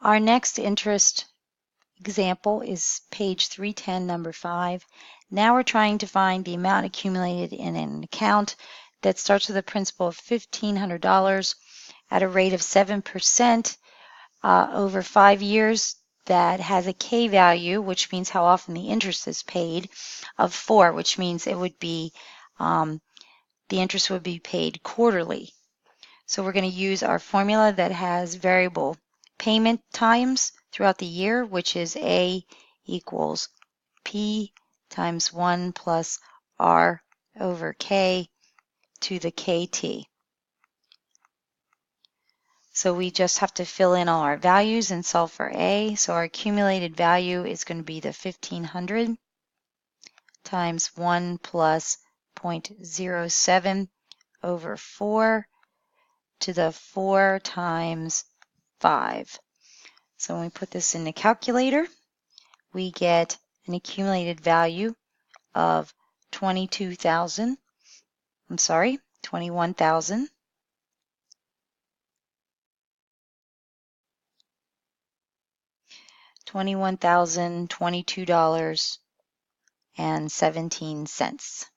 Our next interest example is page 310, number 5. Now we're trying to find the amount accumulated in an account that starts with a principal of $1,500 at a rate of 7% over 5 years, that has a K value, which means how often the interest is paid, of 4, which means it would be the interest would be paid quarterly. So we're going to use our formula that has variable payment times throughout the year, which is A equals P times 1 plus R over K to the KT. So we just have to fill in all our values and solve for A. So our accumulated value is going to be the 1,500 times 1 plus 0.07 over 4 to the 4 times 5. So when we put this in the calculator, we get an accumulated value of 21,000. $21,022.17.